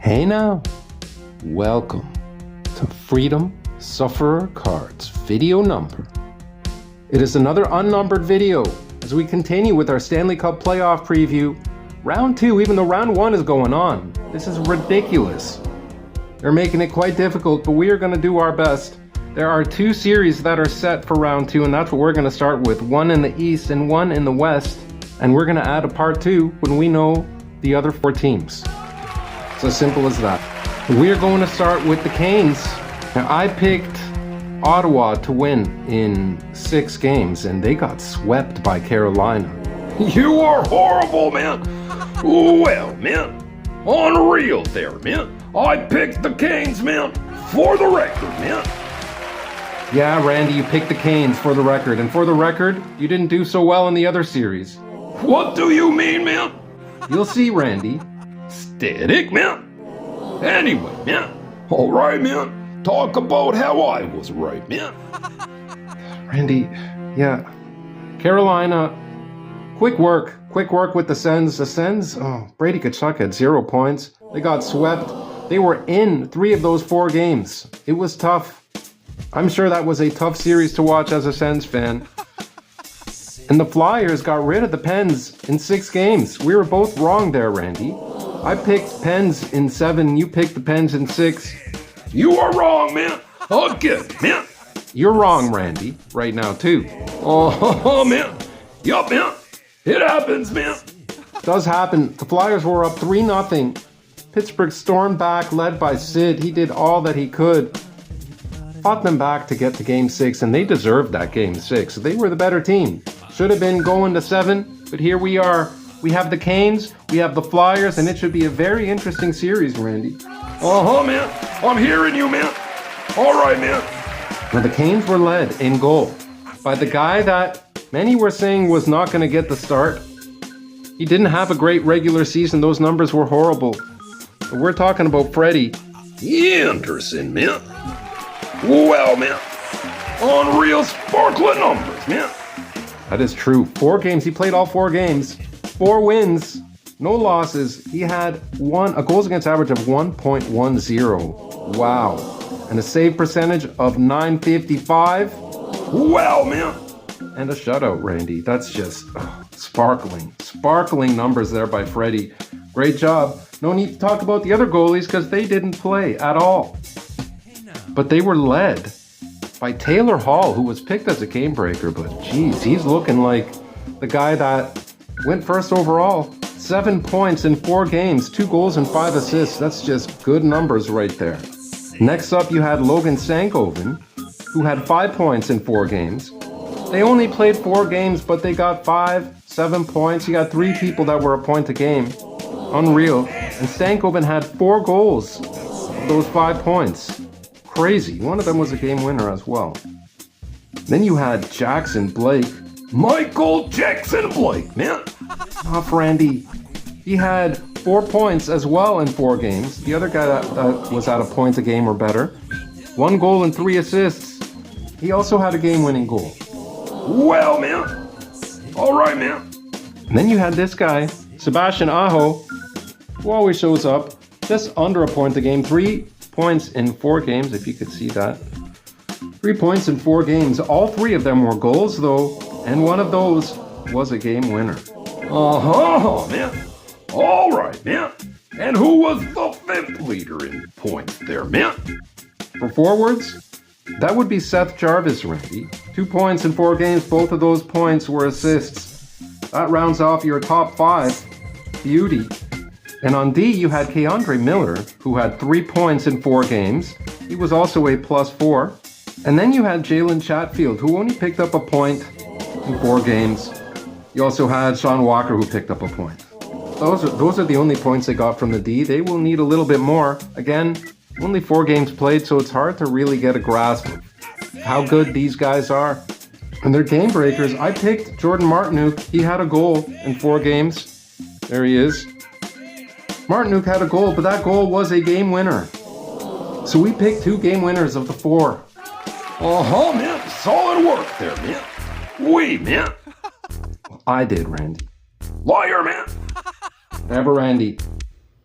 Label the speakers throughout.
Speaker 1: Hey now, welcome to Freedom Sufferer Cards video number. It is another unnumbered video as we continue with our Stanley Cup Playoff Preview. Round 2, even though Round 1 is going on. This is ridiculous. They're making it quite difficult, but we are going to do our best. There are 2 series that are set for Round 2, and that's what we're going to start with. One in the East and one in the West. And we're going to add a Part 2 when we know the other 4 teams. It's as simple as that. We are going to start with the Canes. Now, I picked Ottawa to win in 6 games, and they got swept by Carolina.
Speaker 2: You are horrible, man. Well, man, unreal there, man. I picked the Canes, man, for the record, man.
Speaker 1: Yeah, Randy, you picked the Canes for the record. And for the record, you didn't do so well in the other series.
Speaker 2: What do you mean, man?
Speaker 1: You'll see, Randy.
Speaker 2: Static, man. Anyway, man. All right, man. Talk about how I was right, man.
Speaker 1: Randy, yeah. Carolina, quick work with the Sens. The Sens, Brady Tkachuk had 0 points. They got swept. They were in 3 of those 4 games. It was tough. I'm sure that was a tough series to watch as a Sens fan. And the Flyers got rid of the Pens in 6 games. We were both wrong there, Randy. I picked Pens in 7, you picked the Pens in 6.
Speaker 2: You are wrong, man. Again, man.
Speaker 1: You're wrong, Randy, right now, too.
Speaker 2: Oh, man. Yup, man. It happens, man.
Speaker 1: It does happen. The Flyers were up 3-0. Pittsburgh stormed back, led by Sid. He did all that he could. Fought them back to get to Game 6, and they deserved that Game 6. They were the better team. Should have been going to 7, but here we are. We have the Canes, we have the Flyers, and it should be a very interesting series, Randy.
Speaker 2: Man. I'm hearing you, man. All right, man.
Speaker 1: Now, the Canes were led in goal by the guy that many were saying was not going to get the start. He didn't have a great regular season. Those numbers were horrible. But we're talking about Freddie.
Speaker 2: Anderson, man. Well, man. Unreal sparkling numbers, man.
Speaker 1: That is true. 4 games. He played all 4 games. 4 wins. No losses. He had a goals against average of 1.10. Wow. And a save percentage of .955.
Speaker 2: Well, man.
Speaker 1: And a shutout, Randy. That's just sparkling. Sparkling numbers there by Freddie. Great job. No need to talk about the other goalies because they didn't play at all. But they were led by Taylor Hall, who was picked as a game breaker. But geez, he's looking like the guy that went first overall. 7 points in 4 games, 2 goals and 5 assists. That's just good numbers right there. Next up, you had Logan Stankoven, who had 5 points in 4 games. They only played 4 games, but they got 7 points. You got 3 people that were a point a game. Unreal. And Stankoven had 4 goals of those 5 points. Crazy. One of them was a game winner as well. Then you had Jackson Blake.
Speaker 2: Michael Jackson Blake, man.
Speaker 1: Off Randy. He had 4 points as well in 4 games. The other guy that was at a point a game or better. 1 goal and 3 assists. He also had a game-winning goal.
Speaker 2: Well, man. All right, man.
Speaker 1: And then you had this guy, Sebastian Aho, who always shows up just under a point a game. 3 points in 4 games, if you could see that. 3 points in 4 games. All 3 of them were goals, though, and one of those was a game winner.
Speaker 2: Man. All right, man. And who was the 5th leader in points there, man?
Speaker 1: For forwards, that would be Seth Jarvis, Randy. 2 points in 4 games. Both of those points were assists. That rounds off your top 5. Beauty. And on D, you had Keandre Miller, who had 3 points in 4 games. He was also a +4. And then you had Jalen Chatfield, who only picked up a point in 4 games. You also had Sean Walker, who picked up a point. Those are the only points they got from the D. They will need a little bit more. Again, only 4 games played, so it's hard to really get a grasp of how good these guys are. And they're game breakers. I picked Jordan Martinook. He had a goal in 4 games. There he is. Martinook had a goal, but that goal was a game winner. So we picked 2 game winners of the 4.
Speaker 2: Man. Solid work there, man. Man.
Speaker 1: I did, Randy.
Speaker 2: Liar, man.
Speaker 1: Never, Randy.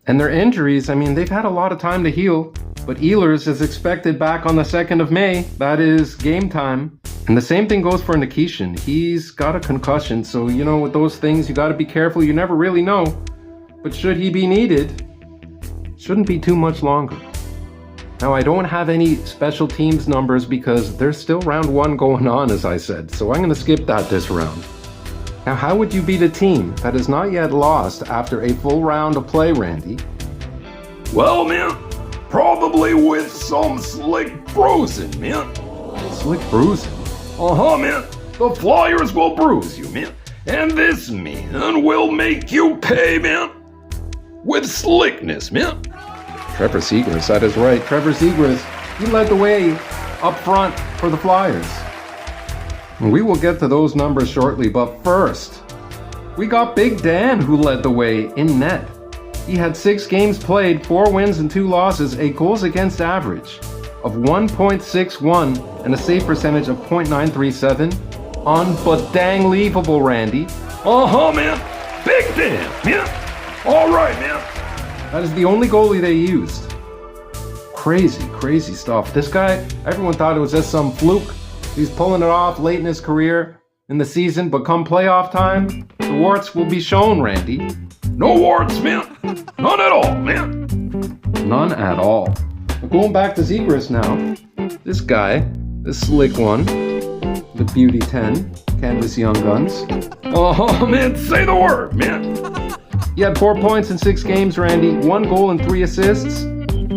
Speaker 1: And their injuries, they've had a lot of time to heal. But Ehlers is expected back on the 2nd of May. That is game time. And the same thing goes for Nikishin. He's got a concussion, so with those things, you got to be careful. You never really know. But should he be needed, shouldn't be too much longer. Now, I don't have any special teams numbers because there's still round 1 going on, as I said. So I'm going to skip that this round. Now, how would you beat a team that has not yet lost after a full round of play, Randy?
Speaker 2: Well, man, probably with some slick bruising, man.
Speaker 1: Slick bruising?
Speaker 2: Man. The Flyers will bruise you, man. And this, man, will make you pay, man. With slickness, man.
Speaker 1: Trevor Zegras, that is right. Trevor Zegras, he led the way up front for the Flyers. And we will get to those numbers shortly, but first, we got Big Dan who led the way in net. He had 6 games played, 4 wins and 2 losses, a goals against average of 1.61 and a save percentage of .937. Unbelievable, Randy.
Speaker 2: Man. Big Dan, man. All right, man.
Speaker 1: That is the only goalie they used. Crazy stuff. This guy, everyone thought it was just some fluke. He's pulling it off late in his career in the season, but come playoff time, the warts will be shown, Randy.
Speaker 2: No warts, man. None at all, man.
Speaker 1: None at all. But going back to Zegras now, this guy, this slick one, the Beauty 10, Canvas Young Guns.
Speaker 2: Man, say the word, man.
Speaker 1: He had 4 points in 6 games, Randy. 1 goal and 3 assists.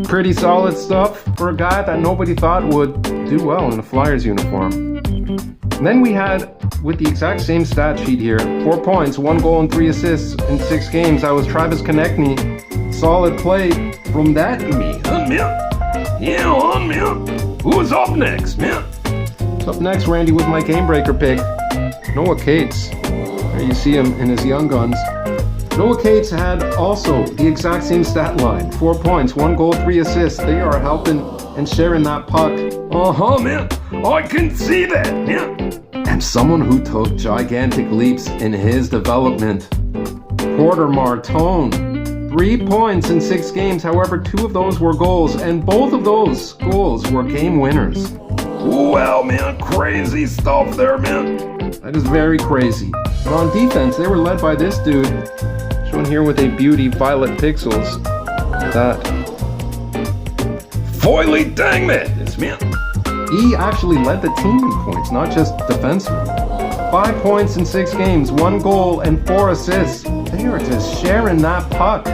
Speaker 1: Pretty solid stuff for a guy that nobody thought would do well in a Flyers uniform. And then we had, with the exact same stat sheet here, 4 points, 1 goal and 3 assists in 6 games. That was Travis Konechny. Solid play from that
Speaker 2: man. Yeah, man. Who's up next, man?
Speaker 1: Up next, Randy, with my game breaker pick, Noah Cates. There you see him in his Young Guns. Noah Cates had also the exact same stat line. 4 points, 1 goal, 3 assists. They are helping and sharing that puck.
Speaker 2: Man. I can see that, man.
Speaker 1: And someone who took gigantic leaps in his development, Porter Martone. 3 points in 6 games. However, 2 of those were goals, and both of those goals were game winners.
Speaker 2: Well, man, crazy stuff there, man.
Speaker 1: That is very crazy. But on defense, they were led by this dude, shown here with a beauty Violet Pixels. That
Speaker 2: Foily dang madness, man.
Speaker 1: He actually led the team in points, not just defensemen. 5 points in 6 games, 1 goal and 4 assists. They are just sharing that puck.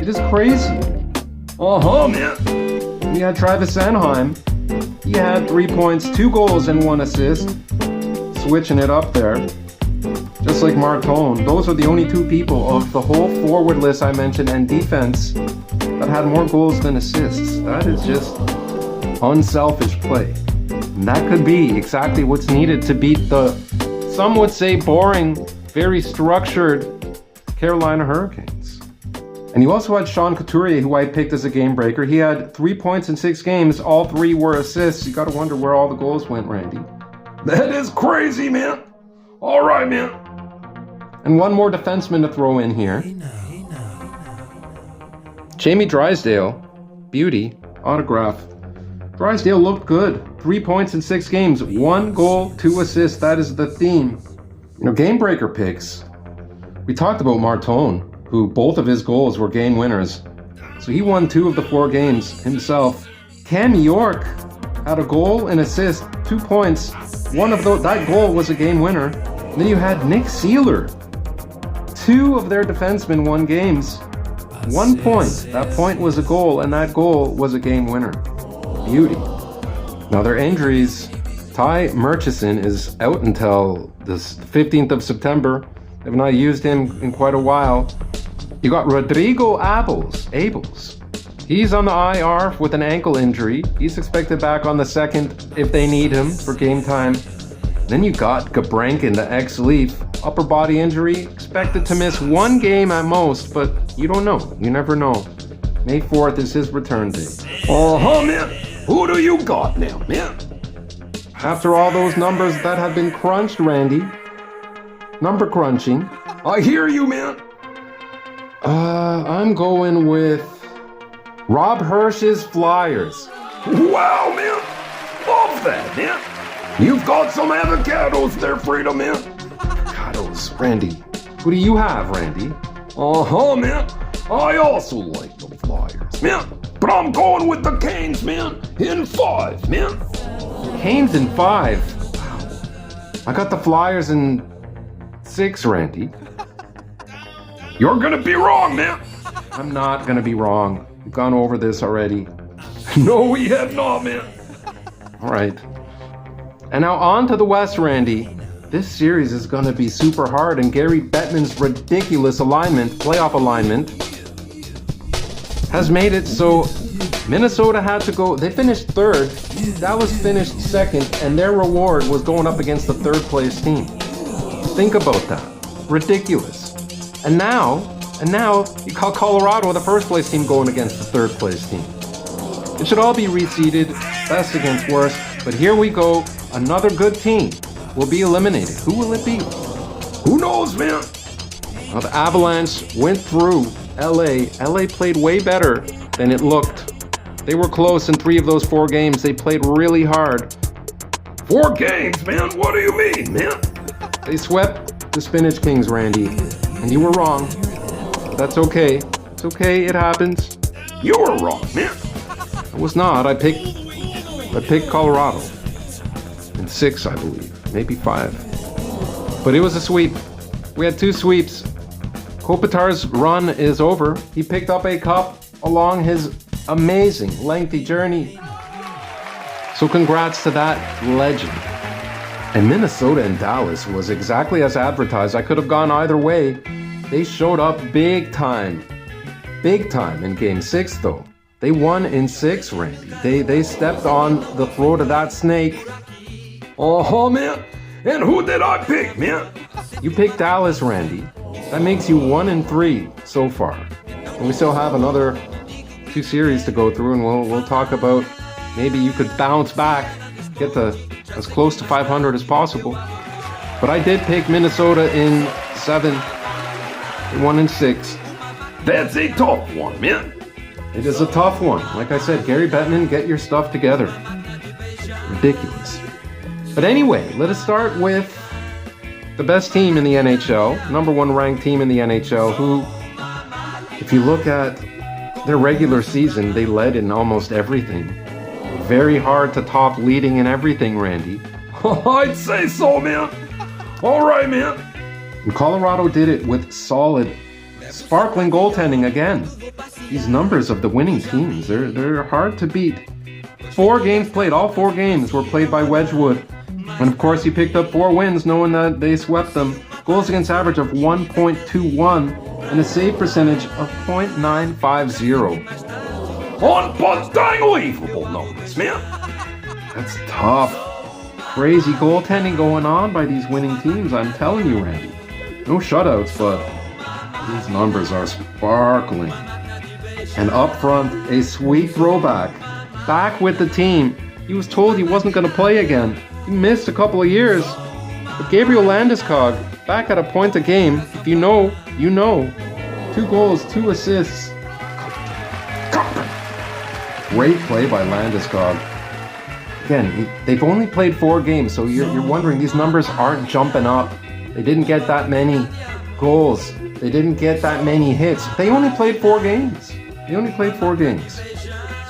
Speaker 1: It is crazy.
Speaker 2: Man.
Speaker 1: We had Travis Sanheim. He had 3 points, 2 goals and 1 assist. Switching it up there. Just like Martone. Those are the only 2 people of the whole forward list I mentioned and defense that had more goals than assists. That is just unselfish play. And that could be exactly what's needed to beat the, some would say, boring, very structured Carolina Hurricanes. And you also had Sean Couturier, who I picked as a game breaker. He had 3 points in 6 games. All 3 were assists. You got to wonder where all the goals went, Randy.
Speaker 2: That is crazy, man. All right, man.
Speaker 1: And one more defenseman to throw in here. Jamie Drysdale, beauty, autograph. Drysdale looked good. 3 points in 6 games. 1 goal, 2 assists. That is the theme. Game breaker picks. We talked about Martone, who both of his goals were game winners. So he won 2 of the 4 games himself. Cam York had a goal and assist, 2 points. One of those, that goal was a game winner. And then you had Nick Seeler. 2 of their defensemen won games. 1 point. That point was a goal, and that goal was a game winner. Beauty. Now their injuries. Ty Murchison is out until the 15th of September. They've not used him in quite a while. You got Rodrigo Abels. He's on the IR with an ankle injury. He's expected back on the 2nd if they need him for game time. Then you got Gabrankin, the ex-Leaf. Upper body injury, expected to miss 1 game at most, but you don't know. You never know. May 4th is his return date.
Speaker 2: Man. Who do you got now, man?
Speaker 1: After all those numbers that have been crunched, Randy. Number crunching.
Speaker 2: I hear you, man.
Speaker 1: I'm going with Rob Hirsch's Flyers.
Speaker 2: Wow, man. Love that, man. You've got some avocados there, Frida, man.
Speaker 1: Avocados, Randy. Who do you have, Randy?
Speaker 2: Uh-huh, man. I also like the Flyers, man. But I'm going with the Canes, man. In 5, man.
Speaker 1: Canes in 5. Wow. I got the Flyers in 6, Randy.
Speaker 2: You're gonna be wrong, man.
Speaker 1: I'm not gonna be wrong. We've gone over this already.
Speaker 2: No, we have not, man.
Speaker 1: All right. And now on to the West, Randy. This series is gonna be super hard, and Gary Bettman's ridiculous playoff alignment, has made it so Minnesota had to go. They finished 3rd, Dallas finished 2nd, and their reward was going up against the 3rd place team. Think about that. Ridiculous. And now you call Colorado the 1st place team going against the 3rd place team. It should all be reseeded, best against worst, but here we go. Another good team will be eliminated. Who will it be?
Speaker 2: Who knows, man?
Speaker 1: Well, the Avalanche went through LA. LA played way better than it looked. They were close in 3 of those 4 games. They played really hard.
Speaker 2: 4 games, man? What do you mean, man?
Speaker 1: They swept the Spinach Kings, Randy. And you were wrong. That's okay. It's okay, it happens.
Speaker 2: You were wrong, man.
Speaker 1: I was not. I picked Colorado. In 6, I believe. Maybe 5. But it was a sweep. We had 2 sweeps. Kopitar's run is over. He picked up a cup along his amazing, lengthy journey. So congrats to that legend. And Minnesota and Dallas was exactly as advertised. I could have gone either way. They showed up big time. Big time in Game 6, though. They won in 6, Randy. They stepped on the throat of that snake.
Speaker 2: Uh-huh, man. And who did I pick, man?
Speaker 1: You picked Dallas, Randy. That makes you 1-3 so far. And we still have another 2 series to go through, and we'll talk about maybe you could bounce back, get to as close to 500 as possible. But I did pick Minnesota in 7. They won in 6.
Speaker 2: That's a tough one, man.
Speaker 1: It is a tough one. Like I said, Gary Bettman, get your stuff together. Ridiculous. But anyway, let us start with the best team in the NHL, number 1 ranked team in the NHL, who, if you look at their regular season, they led in almost everything. Very hard to top leading in everything, Randy.
Speaker 2: I'd say so, man. All right, man.
Speaker 1: And Colorado did it with solid, sparkling goaltending again. These numbers of the winning teams, they're hard to beat. 4 games played, all 4 games were played by Wedgwood. And of course, he picked up 4 wins knowing that they swept them. Goals against average of 1.21 and a save percentage of .950.
Speaker 2: Unbelievable numbers, man.
Speaker 1: That's tough. Crazy goaltending going on by these winning teams, I'm telling you, Randy. No shutouts, but these numbers are sparkling. And up front, a sweet throwback. Back with the team. He was told he wasn't going to play again. He missed a couple of years. But Gabriel Landeskog, back at a point a game. If you know, you know. 2 goals, 2 assists. Great play by Landeskog. Again, they've only played 4 games, so you're wondering, these numbers aren't jumping up. They didn't get that many goals. They didn't get that many hits. They only played 4 games.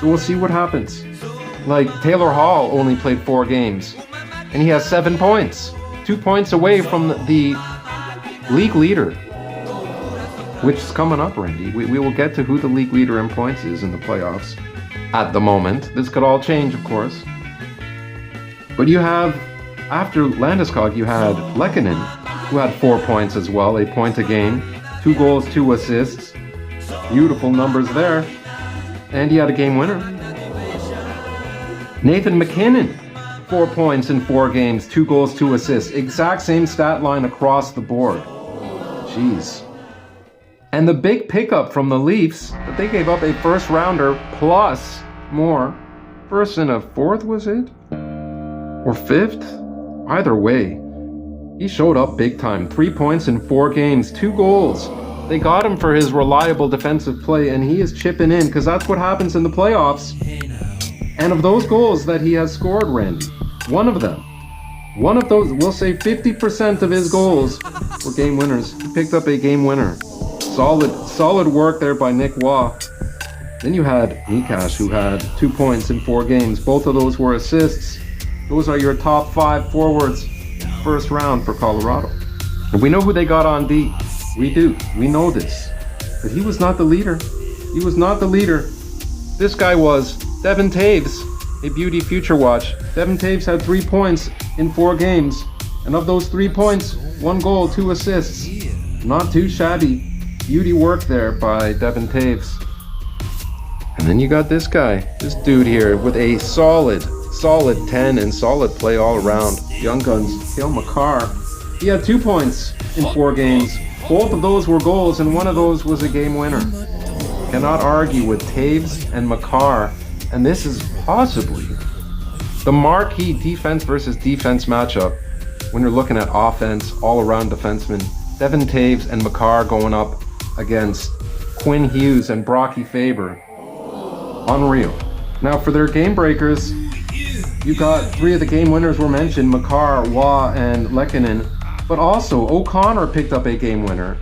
Speaker 1: So we'll see what happens. Like, Taylor Hall only played 4 games, and he has 7 points. 2 points away from the league leader, which is coming up, Randy. We will get to who the league leader in points is in the playoffs at the moment. This could all change, of course. But you have, after Landeskog, you had Lehkonen, who had 4 points as well, a point a game, 2 goals, 2 assists. Beautiful numbers there. And he had a game winner. Nathan MacKinnon, 4 points in 4 games, 2 goals, 2 assists. Exact same stat line across the board. Jeez. And the big pickup from the Leafs, that they gave up a first rounder plus more. First and a 4th, was it? Or 5th? Either way, he showed up big time. 3 points in 4 games, 2 goals. They got him for his reliable defensive play, and he is chipping in because that's what happens in the playoffs. And of those goals that he has scored, Randy, one of those, we'll say 50% of his goals were game winners. He picked up a game winner. Solid work there by Nick Waugh. Then you had Nikash, who had 2 points in 4 games. Both of those were assists. Those are your top 5 forwards first round for Colorado. And we know who they got on D. We do. We know this. But he was not the leader. He was not the leader. This guy was Devin Taves, a beauty future watch. Devin Taves had 3 points in 4 games. And of those 3 points, 1 goal, 2 assists. Not too shabby. Beauty work there by Devin Taves. And then you got this guy, this dude here with a solid 10 and solid play all around. Young Guns, Cale Makar. He had 2 points in 4 games. Both of those were goals, and one of those was a game winner. Cannot argue with Taves and Makar, and this is possibly the marquee defense versus defense matchup when you're looking at offense, all-around defensemen. Devin Taves and Makar going up against Quinn Hughes and Brocky Faber. Unreal. Now for their game breakers, you got 3 of the game winners were mentioned, Makar, Waugh, and Lehkonen. But also, O'Connor picked up a game winner.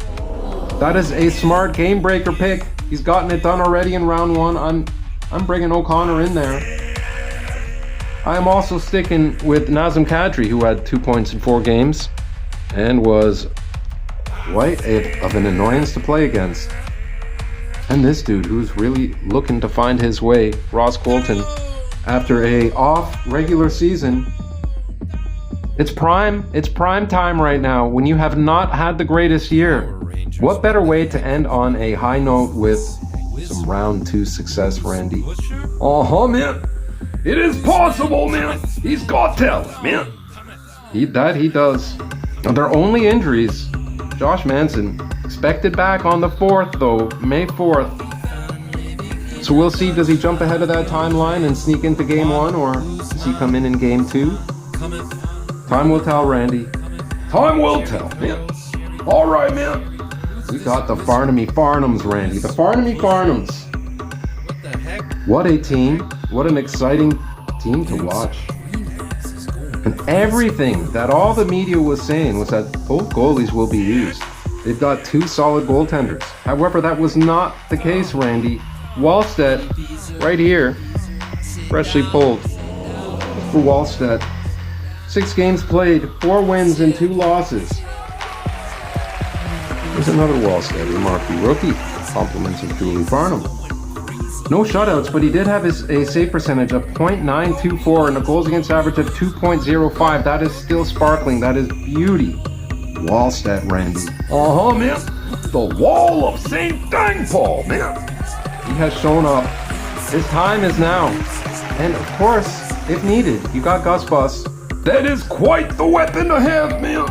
Speaker 1: That is a smart game breaker pick. He's gotten it done already in round 1. I'm bringing O'Connor in there. I am also sticking with Nazem Kadri, who had 2 points in 4 games and was quite of an annoyance to play against. And this dude who's really looking to find his way, Ross Colton, after a off regular season. It's prime time right now when you have not had the greatest year. What better way to end on a high note with some round 2 success, Randy?
Speaker 2: Man. It is possible, man. He's got talent, man.
Speaker 1: He does. Now, their only injuries, Josh Manson, expected back on the 4th though, May 4th. So we'll see, does he jump ahead of that timeline and sneak into game 1, or does he come in game 2? Time will tell, Randy.
Speaker 2: Time will tell, man. All right, man.
Speaker 1: We got the Farnamy Farnhams, Randy. The Farnamy Farnhams. What a team. What an exciting team to watch. And everything that all the media was saying was that both goalies will be used. They've got 2 solid goaltenders. However, that was not the case, Randy. Wallstedt, right here, freshly pulled for Wallstedt. 6 games played, 4 wins and 2 losses. There's another Wallstedt, a marquee rookie. Compliments of Julie Farnham. No shutouts, but he did have a save percentage of .924 and a goals against average of 2.05. That is still sparkling. That is beauty. Wallstedt, Randy.
Speaker 2: Man. The Wall of St. Dangpaul, man.
Speaker 1: He has shown up. His time is now. And of course, if needed, you got Gus Bus.
Speaker 2: That is quite the weapon to have, man.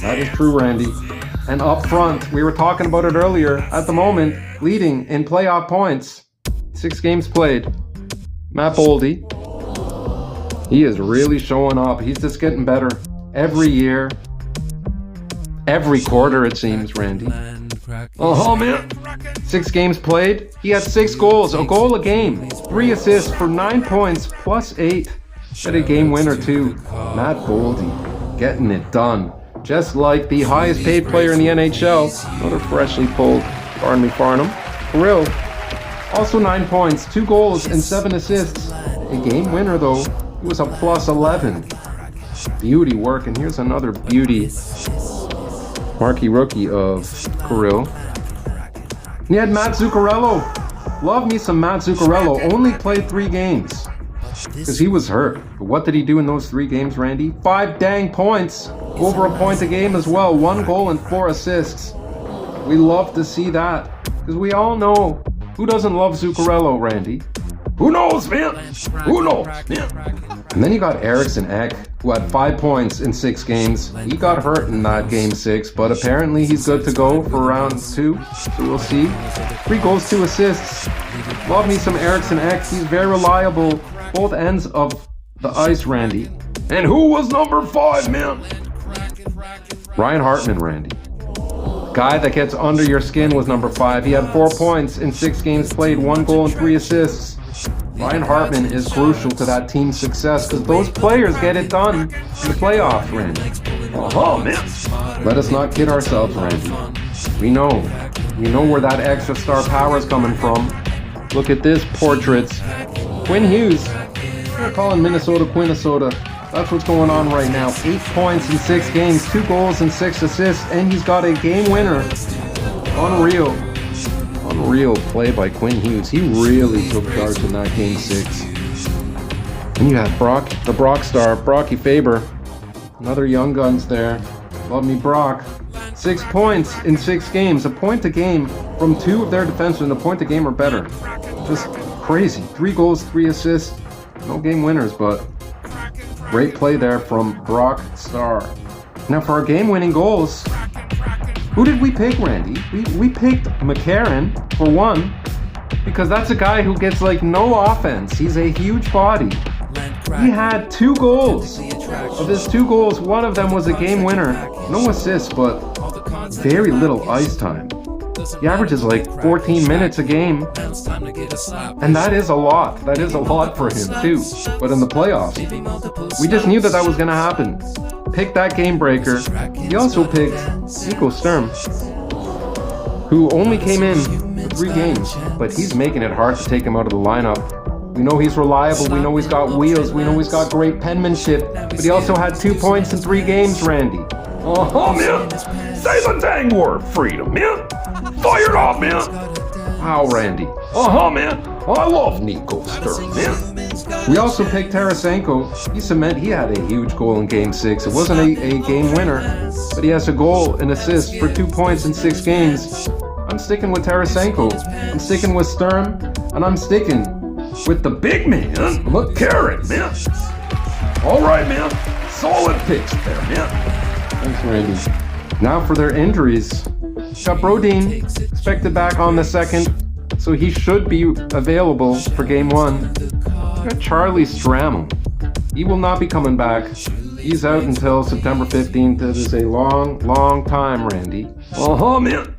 Speaker 1: That is true, Randy. And up front, we were talking about it earlier, at the moment, leading in playoff points. 6 games played. Matt Boldy. He is really showing up. He's just getting better every year. Every quarter, it seems, Randy.
Speaker 2: Man.
Speaker 1: 6 games played. He had 6 goals, a goal a game. 3 assists for 9 points, plus 8. Had a game winner too. Matt Boldy getting it done. Just like the highest paid player in the NHL. Another freshly pulled Farnamy Farnham. Kirill. Also 9 points, 2 goals and 7 assists. A game winner though. He was a plus 11. Beauty work, and here's another beauty marquee rookie of Kirill. And you had Matt Zuccarello. Love me some Matt Zuccarello. Only played 3 games. Because he was hurt. But what did he do in those 3 games, Randy? 5 dang points. Over a point a game as well. 1 goal and 4 assists. We love to see that. Because we all know who doesn't love Zuccarello, Randy.
Speaker 2: Who knows, man? Who knows, man?
Speaker 1: And then you got Eriksson Ek, who had 5 points in 6 games. He got hurt in that game 6, but apparently he's good to go for round 2. So we'll see. 3 goals, 2 assists. Love me some Eriksson Ek. He's very reliable. Both ends of the ice, Randy.
Speaker 2: And who was number 5, man?
Speaker 1: Ryan Hartman, Randy. Guy that gets under your skin was number 5. He had 4 points in 6 games played, 1 goal and 3 assists. Ryan Hartman is crucial to that team's success because those players get it done in the playoffs, Randy.
Speaker 2: Man.
Speaker 1: Let us not kid ourselves, Randy. We know where that extra star power is coming from. Look at this portraits. Quinn Hughes. They're calling Minnesota Quinnesota. That's what's going on right now. 8 points in 6 games, 2 goals and 6 assists, and he's got a game winner. Unreal play by Quinn Hughes. He really took charge in that game 6. And you had the Brock star, Brocky Faber. Another young guns there. Love me Brock. 6 points in 6 games. A point a game from 2 of their defensemen. A point a game or better. Just crazy. 3 goals, 3 assists. No game winners, but great play there from Brock Star. Now for our game-winning goals, who did we pick, Randy? We picked McCarron for 1, because that's a guy who gets like no offense. He's a huge body. He had 2 goals. Of his 2 goals, 1 of them was a game winner. No assists, but very little ice time. He averages like 14 minutes a game. And that is a lot. That is a lot for him too. But in the playoffs, we just knew that was going to happen. Picked that game breaker. He also picked Nico Sturm, who only came in for 3 games, but he's making it hard to take him out of the lineup. We know he's reliable, we know he's got wheels, we know he's got great penmanship, but he also had 2 points in 3 games, Randy.
Speaker 2: Man. Say the dang word, freedom, man. Fired up, man.
Speaker 1: Wow, Randy.
Speaker 2: Man. I love Nico Sturm, man.
Speaker 1: We also picked Tarasenko. He had a huge goal in game 6. It wasn't a game winner, but he has a goal and assist for 2 points in 6 games. I'm sticking with Tarasenko. I'm sticking with Sturm, and I'm sticking with the big man, McCarron, man. All right, man. Solid picks there, man. Thanks, Randy. Now for their injuries. Got Brodin expected back on the 2nd, so he should be available for game 1. Got Charlie Stramel. He will not be coming back. He's out until September 15th. It is a long, long time, Randy.
Speaker 2: Man.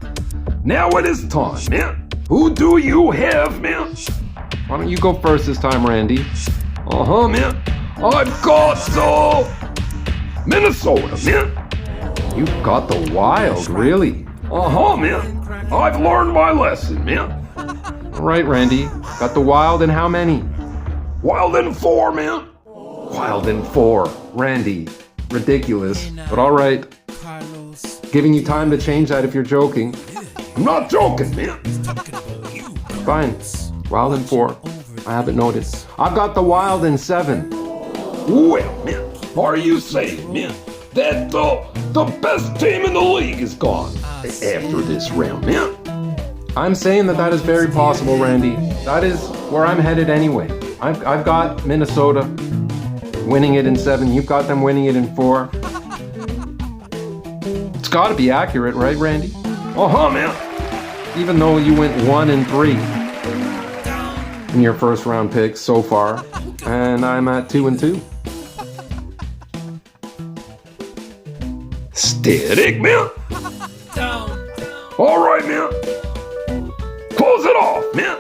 Speaker 2: Now it is time, man. Who do you have, man?
Speaker 1: Why don't you go first this time, Randy?
Speaker 2: Man. I've got Minnesota, man.
Speaker 1: You've got the Wild, really?
Speaker 2: Man. I've learned my lesson, man.
Speaker 1: All right, Randy. Got the Wild in how many?
Speaker 2: Wild in 4, man.
Speaker 1: Wild in 4. Randy. Ridiculous. But all right. Giving you time to change that if you're joking.
Speaker 2: I'm not joking, man.
Speaker 1: Fine. Wild in 4. I have it noted. I've got the Wild in 7.
Speaker 2: Well, man, are you saying, man, that the best team in the league is gone after this round, man?
Speaker 1: I'm saying that is very possible, Randy. That is where I'm headed anyway. I've got Minnesota winning it in 7. You've got them winning it in 4. It's got to be accurate, right, Randy?
Speaker 2: Man.
Speaker 1: Even though you went 1 and 3 in your first round picks so far, and I'm at 2 and 2.
Speaker 2: Static, man. All right, man. Close it off, man.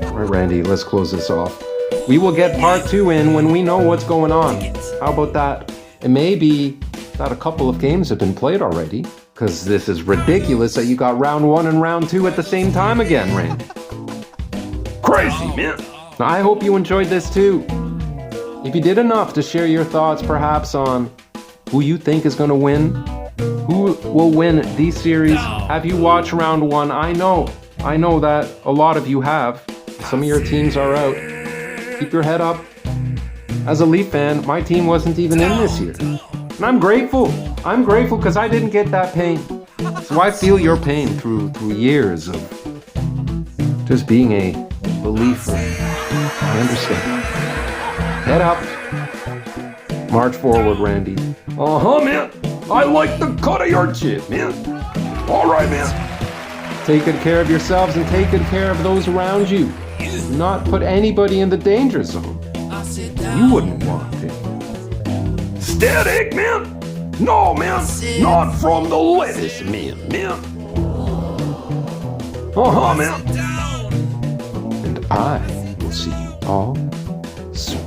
Speaker 1: All right, Randy, let's close this off. We will get part 2 in when we know what's going on. How about that? It may be that a couple of games have been played already, because this is ridiculous that you got round 1 and round 2 at the same time again, Randy.
Speaker 2: Crazy, man.
Speaker 1: Now, I hope you enjoyed this too. If you did enough to share your thoughts perhaps on who you think is going to win, who will win these series, have you watched round 1? I know that a lot of you have. Some of your teams are out. Keep your head up. As a Leaf fan, my team wasn't even in this year. And I'm grateful. I'm grateful because I didn't get that pain. So I feel your pain through years of just being a believer. I understand. Head up. March forward, Randy.
Speaker 2: Man. I like the cut of your chip, man. All right, man.
Speaker 1: Take good care of yourselves and take good care of those around you. Do not put anybody in the danger zone. You wouldn't want to.
Speaker 2: Static, man. No, man, not from the lettuce man. Uh-huh, man.
Speaker 1: And I will see you all soon.